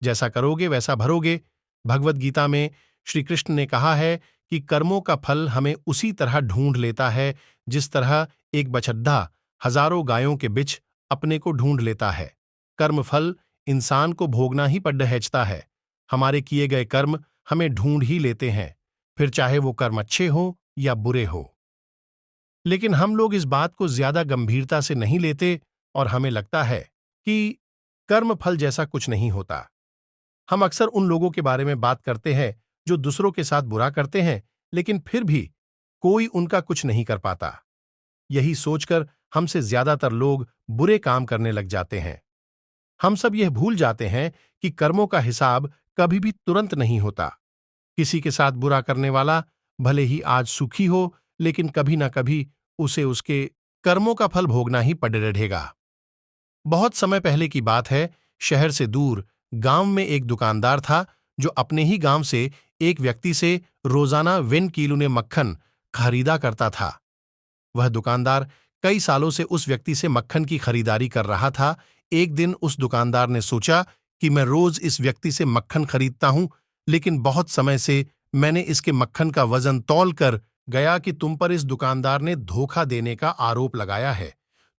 जैसा करोगे वैसा भरोगे। भगवत गीता में श्री कृष्ण ने कहा है कि कर्मों का फल हमें उसी तरह ढूंढ लेता है जिस तरह एक बछड्डा हजारों गायों के बीच अपने को ढूंढ लेता है। कर्म फल इंसान को भोगना ही पड्डहैचता है। हमारे किए गए कर्म हमें ढूंढ ही लेते हैं, फिर चाहे वो कर्म अच्छे हो या बुरे हो। लेकिन हम लोग इस बात को ज्यादा गंभीरता से नहीं लेते और हमें लगता है कि कर्म फल जैसा कुछ नहीं होता। हम अक्सर उन लोगों के बारे में बात करते हैं जो दूसरों के साथ बुरा करते हैं, लेकिन फिर भी कोई उनका कुछ नहीं कर पाता। यही सोचकर हमसे ज्यादातर लोग बुरे काम करने लग जाते हैं। हम सब यह भूल जाते हैं कि कर्मों का हिसाब कभी भी तुरंत नहीं होता। किसी के साथ बुरा करने वाला भले ही आज सुखी हो, लेकिन कभी ना कभी उसे उसके कर्मों का फल भोगना ही पड़ रहेगा। बहुत समय पहले की बात है, शहर से दूर गांव में एक दुकानदार था जो अपने ही गांव से एक व्यक्ति से रोजाना विन किलो ने मक्खन खरीदा करता था। वह दुकानदार कई सालों से उस व्यक्ति से मक्खन की खरीदारी कर रहा था। एक दिन उस दुकानदार ने सोचा कि मैं रोज इस व्यक्ति से मक्खन खरीदता हूं, लेकिन बहुत समय से मैंने इसके मक्खन का वजन तौल कर गया कि तुम पर इस दुकानदार ने धोखा देने का आरोप लगाया है।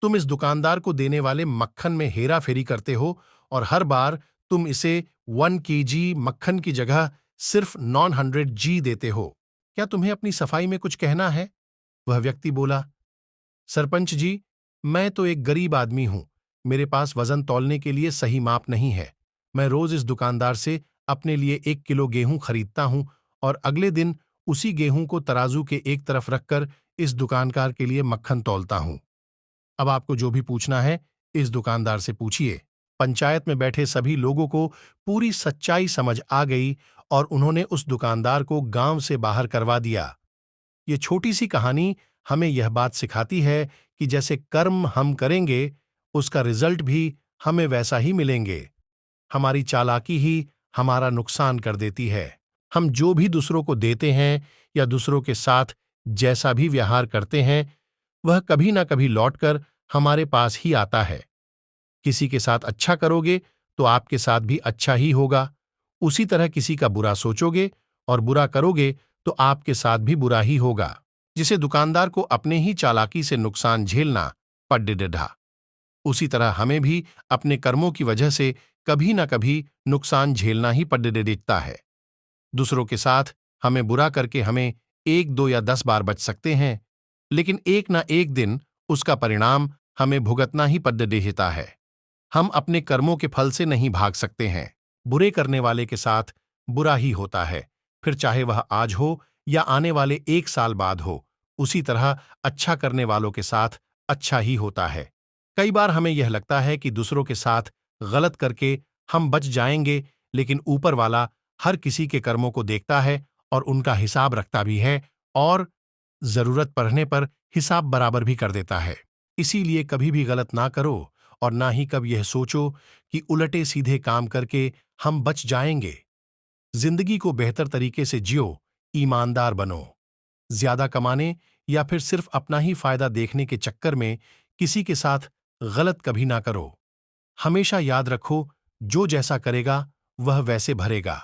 तुम इस दुकानदार को देने वाले मक्खन में हेरा फेरी करते हो और हर बार तुम इसे 1 kg मक्खन की जगह सिर्फ 900 g देते हो। क्या तुम्हें अपनी सफाई में कुछ कहना है? वह व्यक्ति बोला, सरपंच जी, मैं तो एक गरीब आदमी हूं। मेरे पास वजन तौलने के लिए सही माप नहीं है। मैं रोज इस दुकानदार से अपने लिए 1 किलो गेहूं खरीदता हूं और अगले दिन उसी गेहूं को तराजू के एक तरफ रखकर इस दुकानदार के लिए मक्खन तौलता हूं। अब आपको जो भी पूछना है इस दुकानदार से पूछिए। पंचायत में बैठे सभी लोगों को पूरी सच्चाई समझ आ गई और उन्होंने उस दुकानदार को गांव से बाहर करवा दिया। ये छोटी सी कहानी हमें यह बात सिखाती है कि जैसे कर्म हम करेंगे उसका रिजल्ट भी हमें वैसा ही मिलेंगे। हमारी चालाकी ही हमारा नुकसान कर देती है। हम जो भी दूसरों को देते हैं या दूसरों के साथ जैसा भी व्यवहार करते हैं वह कभी ना कभी लौटकर हमारे पास ही आता है। किसी के साथ अच्छा करोगे तो आपके साथ भी अच्छा ही होगा। उसी तरह किसी का बुरा सोचोगे और बुरा करोगे तो आपके साथ भी बुरा ही होगा। जिसे दुकानदार को अपने ही चालाकी से नुकसान झेलना पड़ डिढ़ा, उसी तरह हमें भी अपने कर्मों की वजह से कभी ना कभी नुकसान झेलना ही पड़ डिढ़ता है। दूसरों के साथ हमें बुरा करके हमें 1, 2 या 10 बार बच सकते हैं, लेकिन एक ना एक दिन उसका परिणाम हमें भुगतना ही पड़ देता है। हम अपने कर्मों के फल से नहीं भाग सकते हैं। बुरे करने वाले के साथ बुरा ही होता है, फिर चाहे वह आज हो या आने वाले 1 साल बाद हो। उसी तरह अच्छा करने वालों के साथ अच्छा ही होता है। कई बार हमें यह लगता है कि दूसरों के साथ गलत करके हम बच जाएंगे, लेकिन ऊपर वाला हर किसी के कर्मों को देखता है और उनका हिसाब रखता भी है और जरूरत पड़ने पर हिसाब बराबर भी कर देता है। इसीलिए कभी भी गलत ना करो और ना ही कब यह सोचो कि उलटे सीधे काम करके हम बच जाएंगे। जिंदगी को बेहतर तरीके से जियो, ईमानदार बनो। ज्यादा कमाने या फिर सिर्फ अपना ही फायदा देखने के चक्कर में किसी के साथ गलत कभी ना करो। हमेशा याद रखो, जो जैसा करेगा वह वैसे भरेगा।